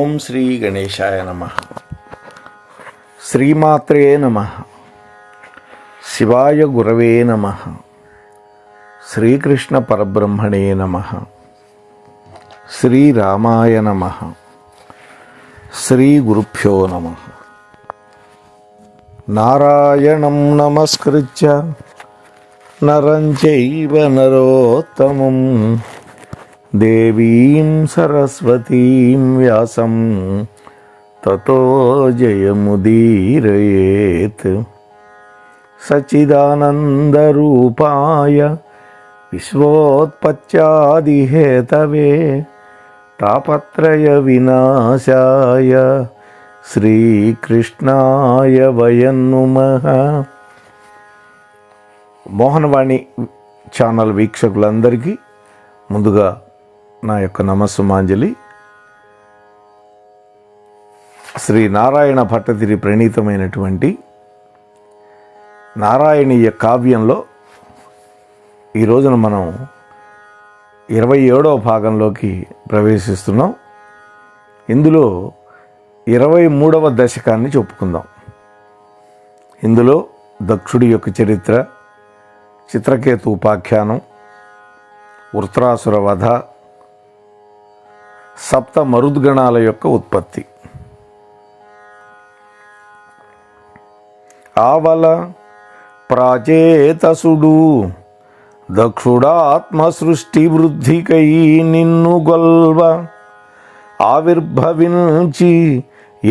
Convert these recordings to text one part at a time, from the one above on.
ఓం శ్రీ గణేశాయ నమః. శ్రీమాత్రే నమః. శివాయ గురవే నమః. శ్రీకృష్ణ పరబ్రహ్మణే నమః. శ్రీరామాయ నమః. శ్రీ గురుభ్యో నమః. నారాయణం నమస్కృత్య నరం చైవ నరోత్తమం దేవీం సరస్వతీం వ్యాసం తతో జయముదీరయేత్. సచ్చిదానందరూపాయ విశ్వోత్పత్యాదిహేతవే తాపత్రయ వినాశాయ శ్రీకృష్ణాయ వయం నమః. మోహనవాణి ఛానల్ వీక్షకులందరికీ ముందుగా నా యొక్క నమస్సుమాంజలి. శ్రీ నారాయణ భట్టతిరి ప్రణీతమైనటువంటి నారాయణీయ కావ్యంలో ఈ రోజున మనం 27వ భాగంలోకి ప్రవేశిస్తున్నాం. ఇందులో 23వ దశకాన్ని చెప్పుకుందాం. ఇందులో దక్షుడి యొక్క చరిత్ర, చిత్రకేతు ఉపాఖ్యానం, వృత్రాసుర వధ, సప్త మరుద్గణాల యొక్క ఉత్పత్తి, ఆవల ప్రాచేతసుడు దక్షుడాత్మ సృష్టి వృద్ధికై నిన్ను గొల్వ ఆవిర్భవించి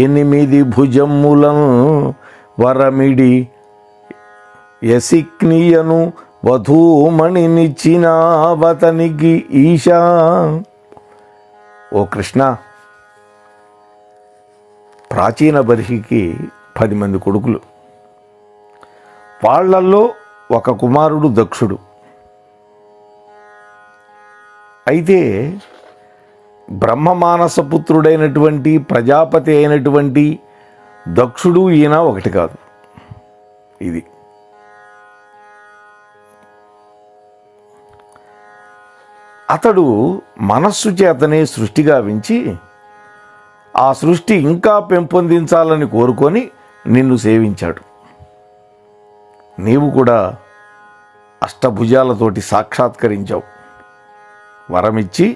8 భుజములను వరమిడి యసిక్నియను వధూమణినిచ్చినావతనికి ఈశా. ఓ కృష్ణ, ప్రాచీన బర్హికి 10 మంది కొడుకులు. వాళ్ళల్లో ఒక కుమారుడు దక్షుడు. అయితే బ్రహ్మమానసపుత్రుడైనటువంటి ప్రజాపతి అయినటువంటి దక్షుడు ఈయన ఒకటి కాదు. ఇది అతడు మనస్సు చేతనే సృష్టి గావించి ఆ సృష్టి ఇంకా పెంపొందించాలని కోరుకొని నిన్ను సేవించాడు. నీవు కూడా అష్టభుజాలతోటి సాక్షాత్కరించావు. వరమిచ్చి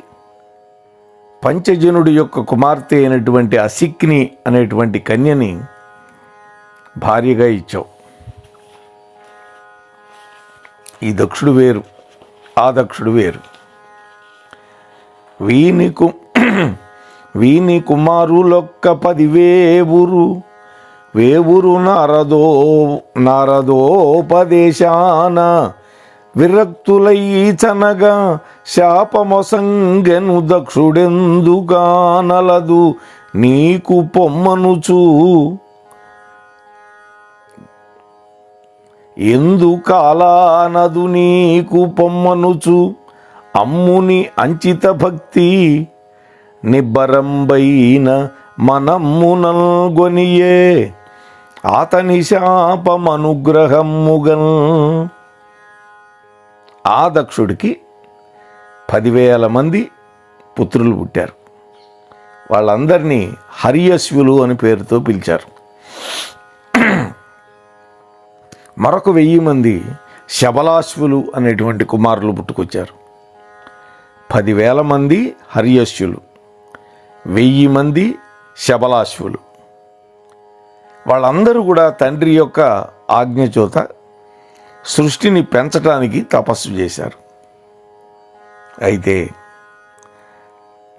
పంచజనుడి యొక్క కుమార్తె అయినటువంటి అసిక్ని అనేటువంటి కన్యని భార్యగా ఇచ్చావు. ఈ దక్షుడు వేరు, ఆ దక్షుడు వేరు. వీని కుమారులొక్క 10 వేవురు నారదోపదేశాన విరక్తులై చనగా శాపమొసంగెను దక్షుడెందుగానలదు నీకు పొమ్మనుచు. ఎందుకాలానదు నీకు పొమ్మనుచు అమ్ముని అంచిత భక్తి నిబ్బరంబైన మనమ్మునల్గొనియే ఆతని శాపమనుగ్రహముగన్. ఆ దక్షుడికి 10,000 మంది పుత్రులు పుట్టారు. వాళ్ళందరినీ హరియశ్వులు అని పేరుతో పిలిచారు. మరొక 1000 మంది శబలాశ్వులు అనేటువంటి కుమారులు పుట్టుకొచ్చారు. 10,000 మంది హరియశ్వులు, 1000 మంది శబలాశ్వులు. వాళ్ళందరూ కూడా తండ్రి యొక్క ఆజ్ఞచోత సృష్టిని పెంచడానికి తపస్సు చేశారు. అయితే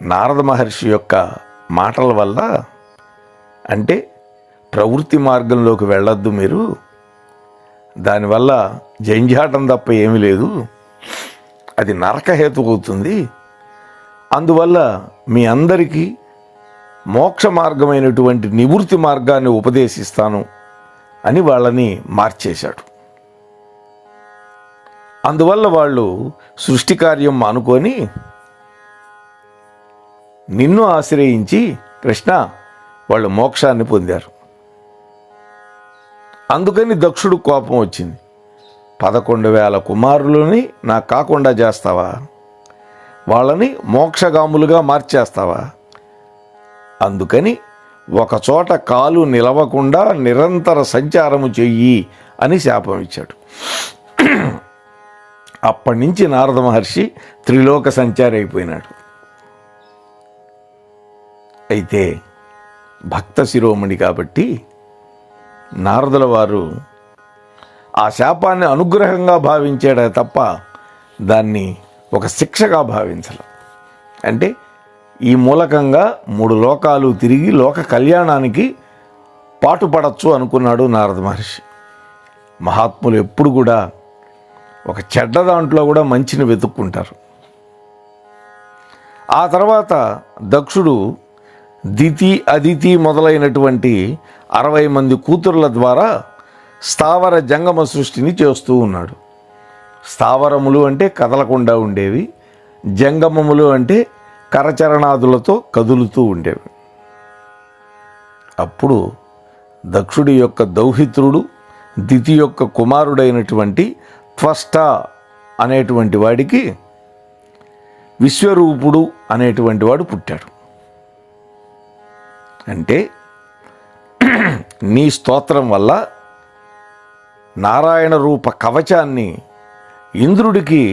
నారద మహర్షి యొక్క మాటల వల్ల, అంటే ప్రవృత్తి మార్గంలోకి వెళ్ళొద్దు మీరు, దానివల్ల జంఝాటం తప్ప ఏమీ లేదు, అది నరకహేతు అవుతుంది, అందువల్ల మీ అందరికీ మోక్ష మార్గమైనటువంటి నివృత్తి మార్గాన్ని ఉపదేశిస్తాను అని వాళ్ళని మార్చేశాడు. అందువల్ల వాళ్ళు సృష్టి కార్యం మానుకొని నిన్ను ఆశ్రయించి కృష్ణ వాళ్ళు మోక్షాన్ని పొందారు. అందుకని దక్షుడు కోపం వచ్చింది. 11,000 కుమారులని నాకు కాకుండా చేస్తావా? వాళ్ళని మోక్షగాములుగా మార్చేస్తావా అందుకని ఒకచోట కాలు నిలవకుండా నిరంతర సంచారము చెయ్యి అని శాపం ఇచ్చాడు. అప్పటి నుంచి నారద మహర్షి త్రిలోక సంచారి అయిపోయినాడు. అయితే భక్త శిరోమణి కాబట్టి నారదుల వారు ఆ శాపాన్ని అనుగ్రహంగా భావించాడే తప్ప దాన్ని ఒక శిక్షగా భావించలేదు. అంటే ఈ మూలకంగా 3 లోకాలు తిరిగి లోక కళ్యాణానికి పాటుపడచ్చు అనుకున్నాడు నారద మహర్షి. మహాత్ములు ఎప్పుడు కూడా ఒక చెడ్డ దాంట్లో కూడా మంచిని వెతుక్కుంటారు. ఆ తర్వాత దక్షుడు దితి అదితి మొదలైనటువంటి 60 మంది కూతుర్ల ద్వారా స్థావర జంగమ సృష్టిని చేస్తూ ఉన్నాడు. స్థావరములు అంటే కదలకుండా ఉండేవి, జంగమములు అంటే కరచరణాదులతో కదులుతూ ఉండేవి. అప్పుడు దక్షుడి యొక్క దౌహిత్రుడు దితి యొక్క కుమారుడైనటువంటి త్వష్ట అనేటువంటి వాడికి విశ్వరూపుడు అనేటువంటి వాడు పుట్టాడు. అంటే నీ స్తోత్రం వల్ల నారాయణ రూప కవచాన్ని ఇంద్రుడికి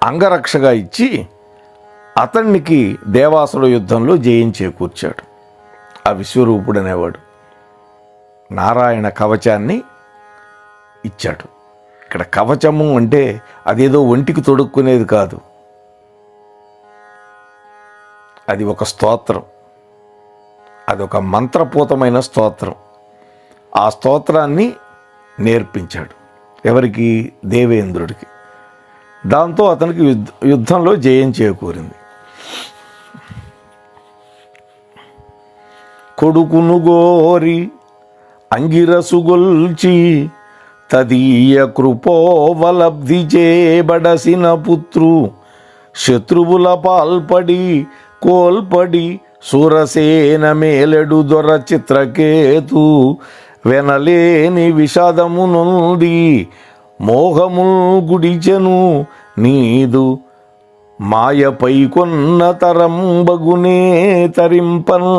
అంగరక్షగా ఇచ్చి అతనికి దేవాసుల యుద్ధంలో జయం చేకూర్చాడు. ఆ విశ్వరూపుడు అనేవాడు నారాయణ కవచాన్ని ఇచ్చాడు. ఇక్కడ కవచము అంటే అదేదో ఒంటికి తొడుక్కునేది కాదు, అది ఒక స్తోత్రం, అదొక మంత్రపూతమైన స్తోత్రం. ఆ స్తోత్రాన్ని నేర్పించాడు ఎవరికి? దేవేంద్రుడికి. దాంతో అతనికి యుద్ధంలో జయం చేకూరింది. కొడుకును గోరి అంగిరసుగొల్చి తదీయ కృపోవలబ్ధి చేబడసిన పుత్రు శత్రువుల పాల్పడి కోల్పడి సురసేన మేలెడు దొర చిత్రకేతు వెనలేని విషాదము నుండి మోహము గుడిచెను నీదు మాయపై కొన్న తరంబగునే తరింపన్.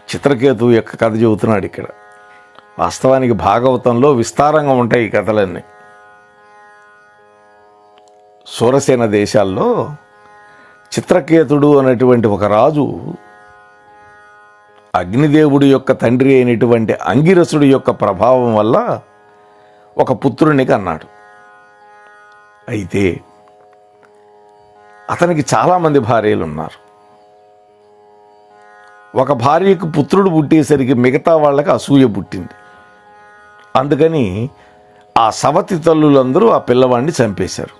చిత్రకేతు యొక్క కథ చెబుతున్నాడు ఇక్కడ. వాస్తవానికి భాగవతంలో విస్తారంగా ఉంటాయి ఈ కథలన్నీ. సూరసేన దేశాల్లో చిత్రకేతుడు అనేటువంటి ఒక రాజు అగ్నిదేవుడి యొక్క తండ్రి అయినటువంటి అంగిరసుడి యొక్క ప్రభావం వల్ల ఒక పుత్రుని కన్నాడు. అయితే అతనికి చాలామంది భార్యలు ఉన్నారు. ఒక భార్యకు పుత్రుడు పుట్టేసరికి మిగతా వాళ్ళకి అసూయ పుట్టింది. అందుకని ఆ సవతి తల్లులందరూ ఆ పిల్లవాడిని చంపేశారు.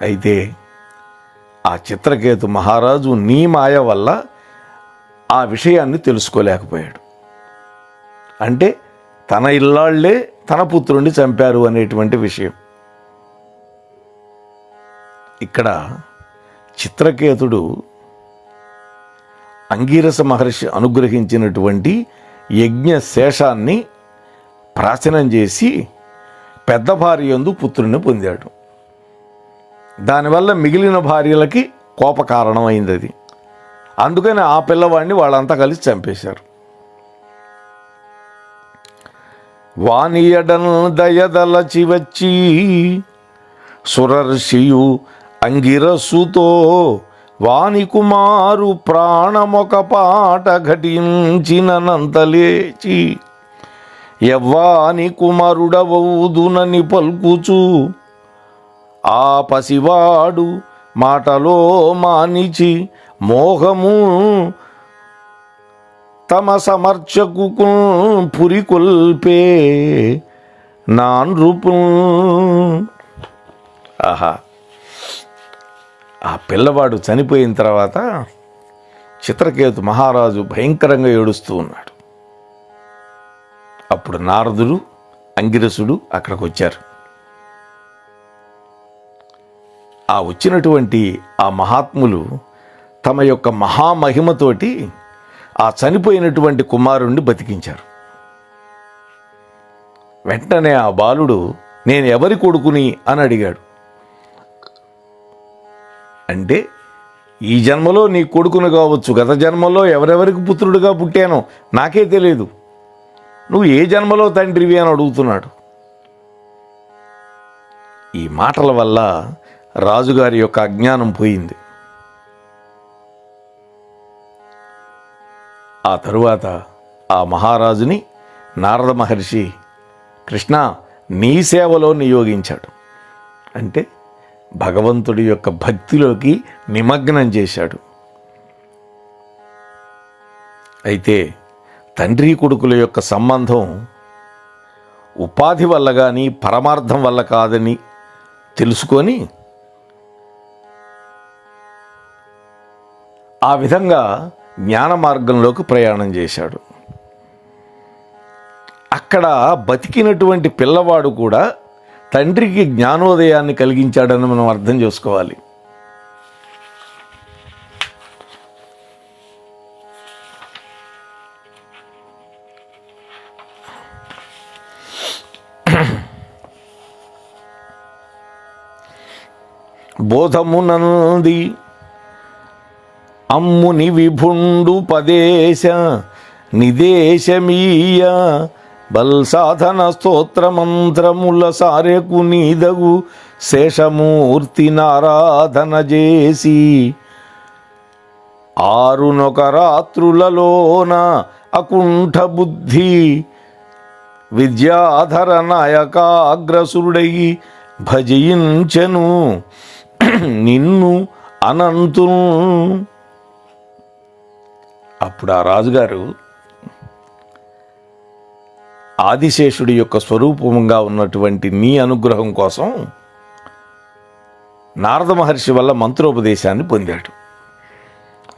అయితే ఆ చిత్రకేతు మహారాజు నీ మాయ వల్ల ఆ విషయాన్ని తెలుసుకోలేకపోయాడు. అంటే తన ఇల్లాళ్లే తన పుత్రుణ్ణి చంపారు అనేటువంటి విషయం. ఇక్కడ చిత్రకేతుడు అంగీరస మహర్షి అనుగ్రహించినటువంటి యజ్ఞ శేషాన్ని ప్రాచనం చేసి పెద్ద భార్య యందు పుత్రుని పొందాడు. దానివల్ల మిగిలిన భార్యలకి కోప కారణమైంది అది. అందుకని ఆ పిల్లవాడిని వాళ్ళంతా కలిసి చంపేశారు. వానియడన్ దయదలచి వచ్చి సురర్షియు అంగిరసుతో వాని కుమారు ప్రాణమొక పాట ఘటించినంతలేచి ఎవ్వాని కుమారుడవౌదునని పల్కుచు ఆ పసివాడు మాటలో మానిచి మోహము తమ సమర్చకు పురికొల్పే నాన్రుపు. ఆహా, ఆ పిల్లవాడు చనిపోయిన తర్వాత చిత్రకేతు మహారాజు భయంకరంగా ఏడుస్తూ ఉన్నాడు. అప్పుడు నారదుడు అంగిరసుడు అక్కడికి వచ్చారు. ఆ వచ్చినటువంటి ఆ మహాత్ములు తమ యొక్క మహామహిమతోటి ఆ చనిపోయినటువంటి కుమారుణ్ణి బతికించారు. వెంటనే ఆ బాలుడు నేను ఎవరి కొడుకుని అని అడిగాడు. అంటే ఈ జన్మలో నీ కొడుకును కావచ్చు, గత జన్మలో ఎవరెవరికి పుత్రుడిగా పుట్టానో నాకే తెలియదు, నువ్వు ఏ జన్మలో తండ్రివి అని అడుగుతున్నాడు. ఈ మాటల వల్ల రాజుగారి యొక్క అజ్ఞానం పోయింది. ఆ తరువాత ఆ మహారాజుని నారద మహర్షి కృష్ణ నీ సేవలో నియోగించాడు. అంటే భగవంతుడి యొక్క భక్తిలోకి నిమగ్నం చేశాడు. అయితే తండ్రి కొడుకుల యొక్క సంబంధం ఉపాధి వల్ల కానీ పరమార్థం వల్ల కాదని తెలుసుకొని ఆ విధంగా జ్ఞాన మార్గంలోకి ప్రయాణం చేశాడు. అక్కడ బతికినటువంటి పిల్లవాడు కూడా తండ్రికి జ్ఞానోదయాన్ని కలిగించాడని మనం అర్థం చేసుకోవాలి. బోధమునంది అమ్ముని విభుండు పదేశ నిదేశమీయ బల్సాధన స్తోత్రమంత్రముల సారెకు నీదగు శేషమూర్తి నారాధన చేసి ఆరునొక రాత్రులలోన అకుంఠ బుద్ధి విద్యాధర నాయకాగ్రసురుడై భజించెను నిన్ను అనంతు. అప్పుడు ఆ రాజుగారు ఆదిశేషుడి యొక్క స్వరూపంగా ఉన్నటువంటి నీ అనుగ్రహం కోసం నారద మహర్షి వల్ల మంత్రోపదేశాన్ని పొందాడు.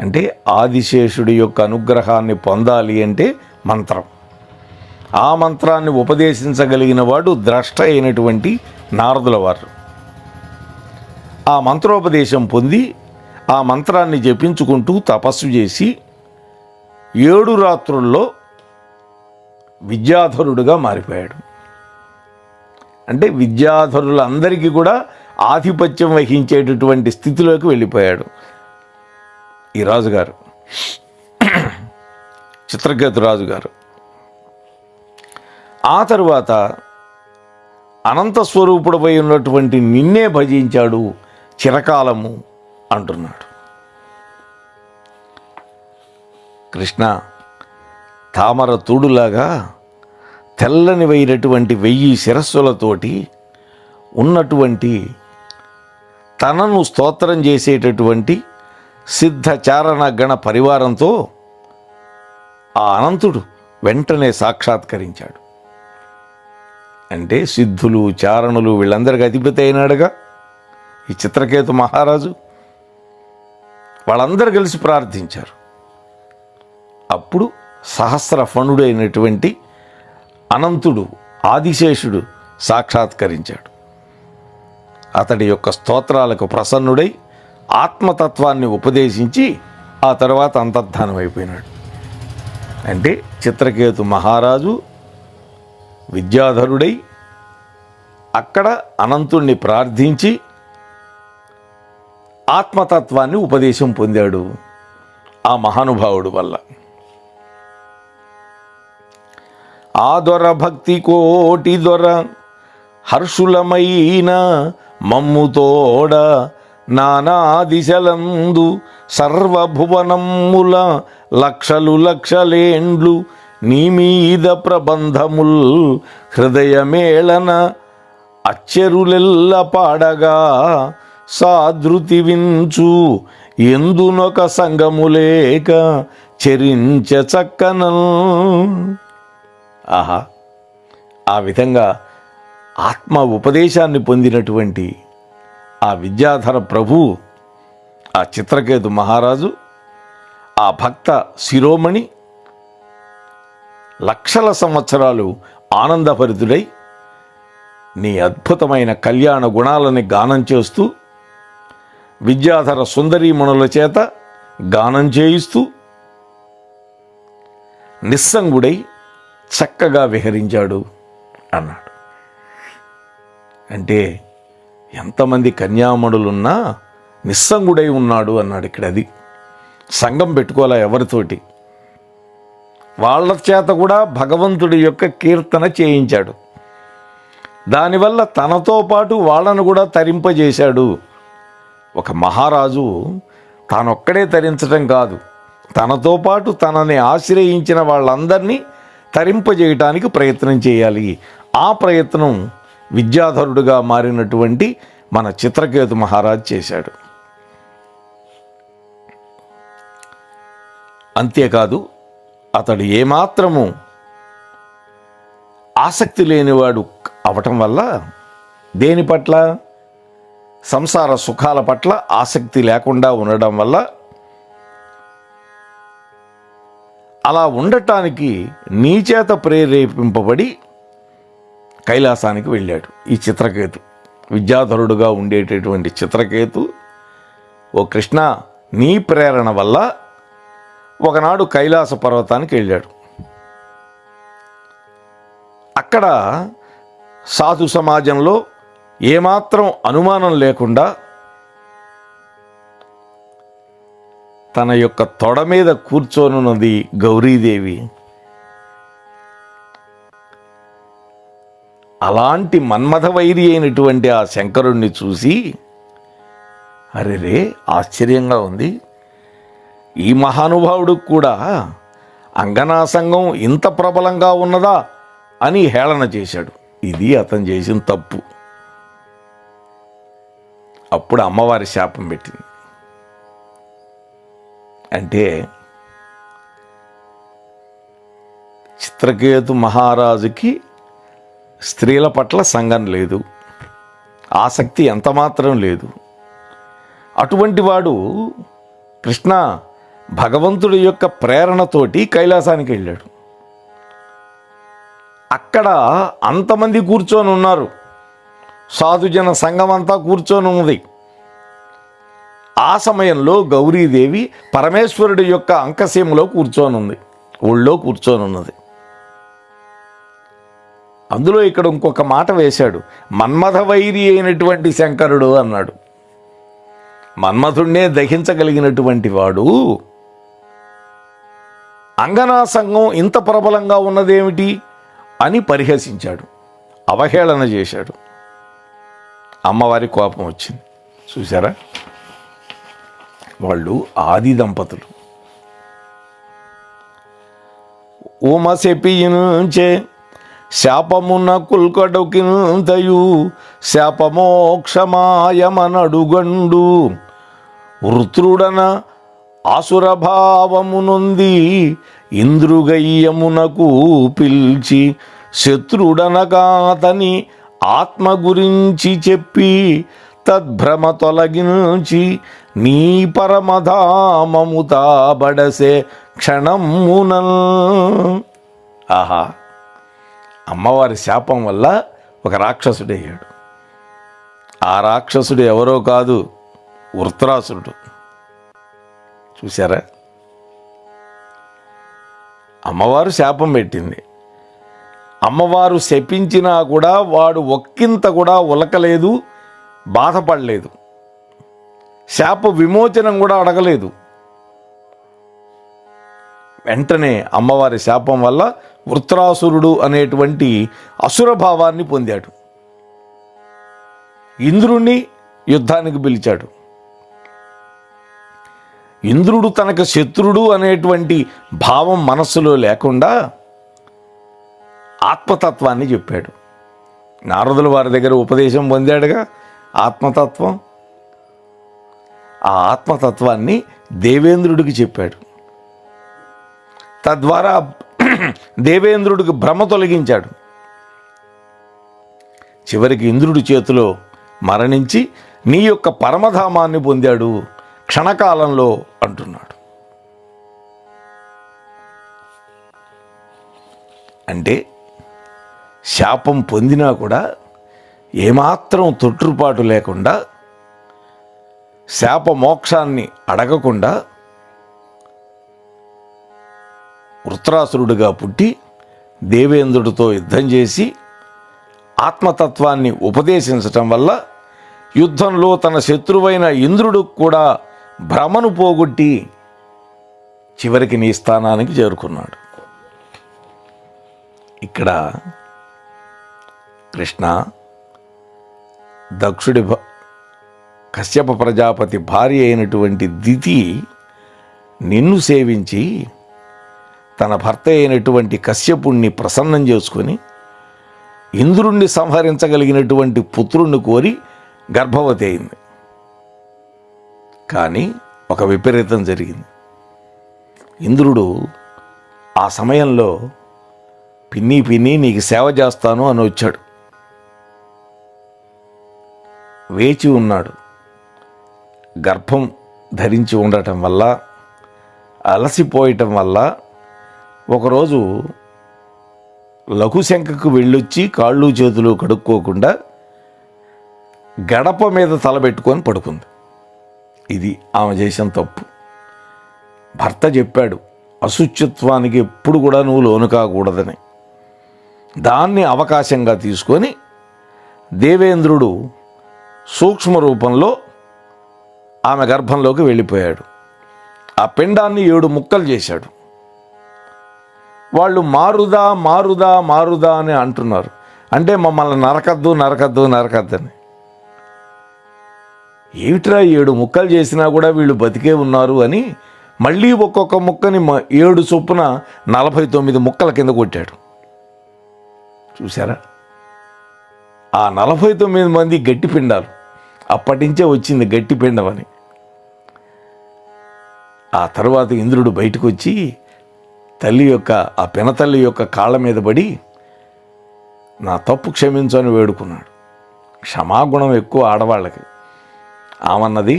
అంటే ఆదిశేషుడి యొక్క అనుగ్రహాన్ని పొందాలి అంటే మంత్రం. ఆ మంత్రాన్ని ఉపదేశించగలిగిన వాడు ద్రష్ట అయినటువంటి నారదుల వారు. ఆ మంత్రోపదేశం పొంది ఆ మంత్రాన్ని జపించుకుంటూ తపస్సు చేసి 7 రాత్రుల్లో విద్యాధరుడుగా మారిపోయాడు. అంటే విద్యాధరులందరికీ కూడా ఆధిపత్యం వహించేటటువంటి స్థితిలోకి వెళ్ళిపోయాడు ఈ రాజుగారు, చిత్రకేతు రాజుగారు. ఆ తరువాత అనంత స్వరూపుడపై ఉన్నటువంటి నిన్నే భజించాడు చిరకాలము అంటున్నాడు. కృష్ణ తామర తూడులాగా తెల్లనివైనటువంటి 1000 శిరస్సులతోటి ఉన్నటువంటి తనను స్తోత్రం చేసేటటువంటి సిద్ధచారణ గణ పరివారంతో ఆ అనంతుడు వెంటనే సాక్షాత్కరించాడు. అంటే సిద్ధులు చారణులు వీళ్ళందరికీ అధిపతి అయినాడుగా ఈ చిత్రకేతు మహారాజు. వాళ్ళందరూ కలిసి ప్రార్థించారు. అప్పుడు సహస్ర ఫణుడైనటువంటి అనంతుడు ఆదిశేషుడు సాక్షాత్కరించాడు. అతడి యొక్క స్తోత్రాలకు ప్రసన్నుడై ఆత్మతత్వాన్ని ఉపదేశించి ఆ తర్వాత అంతర్ధానం అయిపోయినాడు. అంటే చిత్రకేతు మహారాజు విద్యాధరుడై అక్కడ అనంతుణ్ణి ప్రార్థించి ఆత్మతత్వాన్ని ఉపదేశం పొందాడు ఆ మహానుభావుడు వల్ల. ఆ దొర భక్తి కోటి దొర హర్షులమైన మమ్ముతోడ నానా దిశలందు సర్వభువనమ్ముల లక్షలు లక్షలేండ్లు నీ మీద ప్రబంధముల్ హృదయమేళన అచ్చెరులెల్ల పాడగా సాధృతి వించు ఎందునొక సంగములేక చెరించ చక్కనల్. ఆహా, ఆ విధంగా ఆత్మ ఉపదేశాన్ని పొందినటువంటి ఆ విద్యాధర ప్రభు ఆ చిత్రకేతు మహారాజు ఆ భక్త శిరోమణి లక్షల సంవత్సరాలు ఆనందభరితుడై నీ అద్భుతమైన కళ్యాణ గుణాలని గానం చేస్తూ విద్యాధర సుందరీమణుల చేత గానం చేయిస్తూ నిస్సంగుడై చక్కగా విహరించాడు అన్నాడు. అంటే ఎంతమంది కన్యామణులున్నా నిస్సంగుడై ఉన్నాడు అన్నాడు. ఇక్కడ అది సంఘం పెట్టుకోలే ఎవరితోటి, వాళ్ళ చేత కూడా భగవంతుడి యొక్క కీర్తన చేయించాడు. దానివల్ల తనతో పాటు వాళ్ళను కూడా తరింపజేశాడు. ఒక మహారాజు తానొక్కడే తరించడం కాదు, తనతో పాటు తనని ఆశ్రయించిన వాళ్ళందరినీ తరింపజేయటానికి ప్రయత్నం చేయాలి. ఆ ప్రయత్నం విద్యాధరుడుగా మారినటువంటి మన చిత్రకేతు మహారాజు చేశాడు. అంతేకాదు, అతడు ఏమాత్రము ఆసక్తి లేనివాడు అవటం వల్ల, దేని పట్ల, సంసార సుఖాల పట్ల ఆసక్తి లేకుండా ఉండడం వల్ల, అలా ఉండటానికి నీ చేత ప్రేరేపింపబడి కైలాసానికి వెళ్ళాడు ఈ చిత్రకేతు. విద్యాధరుడుగా ఉండేటటువంటి చిత్రకేతు, ఓ కృష్ణ, నీ ప్రేరణ వల్ల ఒకనాడు కైలాస పర్వతానికి వెళ్ళాడు. అక్కడ సాధు సమాజంలో ఏమాత్రం అనుమానం లేకుండా తన యొక్క తొడ మీద కూర్చోనున్నది గౌరీదేవి. అలాంటి మన్మథవైరి అయినటువంటి ఆ శంకరుణ్ణి చూసి, అరెరే ఆశ్చర్యంగా ఉంది, ఈ మహానుభావుడికి కూడా అంగనాసంగం ఇంత ప్రబలంగా ఉన్నదా అని హేళన చేశాడు. ఇది అతను చేసిన తప్పు. అప్పుడు అమ్మవారి శాపం పెట్టింది. అంటే చిత్రకేతు మహారాజుకి స్త్రీల పట్ల సంగం లేదు, ఆసక్తి ఎంతమాత్రం లేదు. అటువంటి వాడు కృష్ణ భగవంతుడి యొక్క ప్రేరణతోటి కైలాసానికి వెళ్ళాడు. అక్కడ అంతమంది కూర్చొని ఉన్నారు, సాధుజన సంఘం అంతా కూర్చొని ఉన్నది. ఆ సమయంలో గౌరీదేవి పరమేశ్వరుడి యొక్క అంకసీమలో కూర్చొనుంది, ఊళ్ళో కూర్చొనున్నది. అందులో ఇక్కడ ఇంకొక మాట వేశాడు, మన్మథవైరి అయినటువంటి శంకరుడు అన్నాడు. మన్మథుణ్ణే దహించగలిగినటువంటి వాడు అంగనాసంగం ఇంత ప్రబలంగా ఉన్నదేమిటి అని పరిహసించాడు, అవహేళన చేశాడు. అమ్మవారి కోపం వచ్చింది. చూసారా, వాళ్ళు ఆది దంపతులు. ఉమ శపియించే శాపమున కుల్కడుకింతయు శాపమోక్షమాయమనడుగండు వృత్రుడన ఆసురభావమునుంది ఇంద్రుగయ్యమునకు పిల్చి శత్రుడనగాతని ఆత్మ గురించి చెప్పి తద్భ్రమ తొలగించి నీ పరమధామముతాబడసే క్షణమున. ఆహా, అమ్మవారి శాపం వల్ల ఒక రాక్షసుడయ్యాడు. ఆ రాక్షసుడు ఎవరో కాదు, వృత్రాసురుడు. చూసారా, అమ్మవారు శాపం పెట్టింది. అమ్మవారు శపించినా కూడా వాడు ఒక్కింత కూడా ఉలకలేదు, బాధపడలేదు, శాప విమోచనం కూడా అడగలేదు. వెంటనే అమ్మవారి శాపం వల్ల వృత్రాసురుడు అనేటువంటి అసురభావాన్ని పొందాడు. ఇంద్రుణ్ణి యుద్ధానికి పిలిచాడు. ఇంద్రుడు తనకు శత్రుడు అనేటువంటి భావం మనస్సులో లేకుండా ఆత్మతత్వాన్ని చెప్పాడు. నారదుల వారి దగ్గర ఉపదేశం పొందాడుగా ఆత్మతత్వం. ఆ ఆత్మతత్వాన్ని దేవేంద్రుడికి చెప్పాడు. తద్వారా దేవేంద్రుడికి భ్రమ తొలగించాడు. చివరికి ఇంద్రుడి చేతిలో మరణించి నీ యొక్క పరమధామాన్ని పొందాడు క్షణకాలంలో అంటున్నాడు. అంటే శాపం పొందినా కూడా ఏమాత్రం తొట్టుపాటు లేకుండా, శాప మోక్షాన్ని అడగకుండా వృత్రాసురుడిగా పుట్టి దేవేంద్రుడితో యుద్ధం చేసి ఆత్మతత్వాన్ని ఉపదేశించటం వల్ల యుద్ధంలో తన శత్రువైన ఇంద్రుడు కూడా భ్రమను పోగొట్టి చివరికి నీ స్థానానికి చేరుకున్నాడు. ఇక్కడ కృష్ణ దక్షుడి కశ్యప ప్రజాపతి భార్య అయినటువంటి దితి నిన్ను సేవించి తన భర్త అయినటువంటి కశ్యపుణ్ణి ప్రసన్నం చేసుకొని ఇంద్రుణ్ణి సంహరించగలిగినటువంటి పుత్రుణ్ణి కోరి గర్భవతి అయింది. కానీ ఒక విపరీతం జరిగింది. ఇంద్రుడు ఆ సమయంలో పిన్ని నీకు సేవ చేస్తాను అని వచ్చాడు. వేచి ఉన్నాడు. గర్భం ధరించి ఉండటం వల్ల, అలసిపోయటం వల్ల ఒకరోజు లఘుశంఖకు వెళ్ళొచ్చి కాళ్ళు చేతులు కడుక్కోకుండా గడప మీద తలబెట్టుకొని పడుకుంది. ఇది ఆమె చేసిన తప్పు. భర్త చెప్పాడు, అశుచిత్వానికి ఎప్పుడు కూడా నువ్వు లోను కాకూడదని. దాన్ని అవకాశంగా తీసుకొని దేవేంద్రుడు సూక్ష్మ రూపంలో ఆమె గర్భంలోకి వెళ్ళిపోయాడు. ఆ పిండాన్ని 7 ముక్కలు చేశాడు. వాళ్ళు మారుదా మారుదా మారుదా అని అంటున్నారు. అంటే మమ్మల్ని నరకద్దని. ఏమిట్రా 7 ముక్కలు చేసినా కూడా వీళ్ళు బతికే ఉన్నారు అని మళ్ళీ ఒక్కొక్క ముక్కని 7 చొప్పున 49 ముక్కల కింద కొట్టాడు. చూసారా? ఆ 49 మంది గట్టి పిండాలు. అప్పటి నుంచే వచ్చింది గట్టి పిండం అని. ఆ తర్వాత ఇంద్రుడు బయటకు వచ్చి ఆ పినతల్లి యొక్క కాళ్ళ మీద పడి నా తప్పు క్షమించు అని వేడుకున్నాడు. క్షమాగుణం ఎక్కువ ఆడవాళ్ళకి. ఆమన్నది,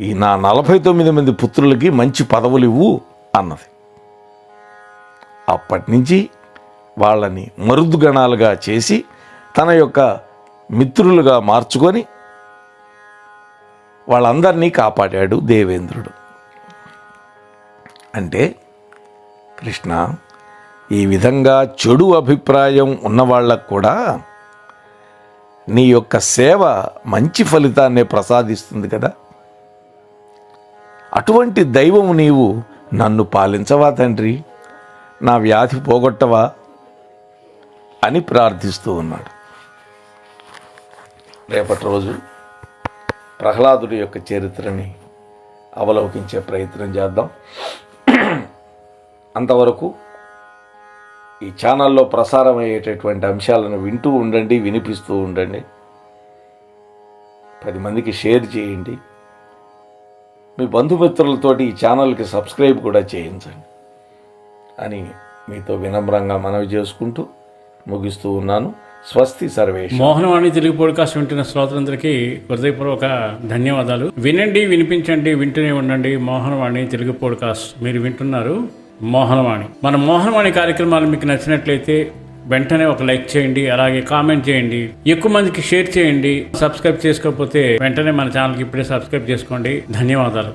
ఈ నా 49 మంది పుత్రులకి మంచి పదవులు ఇవ్వు అన్నది. అప్పటి నుంచి వాళ్ళని మరుద్గణాలుగా చేసి తన యొక్క మిత్రులుగా మార్చుకొని వాళ్ళందరినీ కాపాడాడు దేవేంద్రుడు. అంటే కృష్ణ, ఈ విధంగా చెడు అభిప్రాయం ఉన్నవాళ్ళకు కూడా నీ యొక్క సేవ మంచి ఫలితాన్నే ప్రసాదిస్తుంది కదా. అటువంటి దైవం నీవు నన్ను పాలించవా తండ్రి, నా వ్యాధి పోగొట్టవా అని ప్రార్థిస్తూ ఉన్నాడు. రేపటి రోజు ప్రహ్లాదుడి యొక్క చరిత్రని అవలోకించే ప్రయత్నం చేద్దాం. అంతవరకు ఈ ఛానల్లో ప్రసారం అయ్యేటటువంటి అంశాలను వింటూ ఉండండి, వినిపిస్తూ ఉండండి. 10 మందికి షేర్ చేయండి. మీ బంధుమిత్రులతోటి ఈ ఛానల్కి సబ్స్క్రైబ్ కూడా చేయించండి అని మీతో వినమ్రంగా మనవి చేసుకుంటూ ముగిస్తూ ఉన్నాను. స్వస్తి సర్వేష్. మోహనవాణి తెలుగు పోడ్కాస్ట్ వింటున్న శ్రోతలందరికీ హృదయపూర్వక ధన్యవాదాలు. వినండి, వినిపించండి, వింటూనే ఉండండి. మోహనవాణి తెలుగు పోడ్కాస్ట్ మీరు వింటున్నారు. మోహనవాణి. మన మోహనవాణి కార్యక్రమాలు మీకు నచ్చినట్లయితే వెంటనే ఒక లైక్ చేయండి, అలాగే కామెంట్ చేయండి, ఎక్కువ మందికి షేర్ చేయండి. సబ్స్క్రైబ్ చేసుకోకపోతే వెంటనే మన ఛానల్కి ఇప్పుడే సబ్స్క్రైబ్ చేసుకోండి. ధన్యవాదాలు.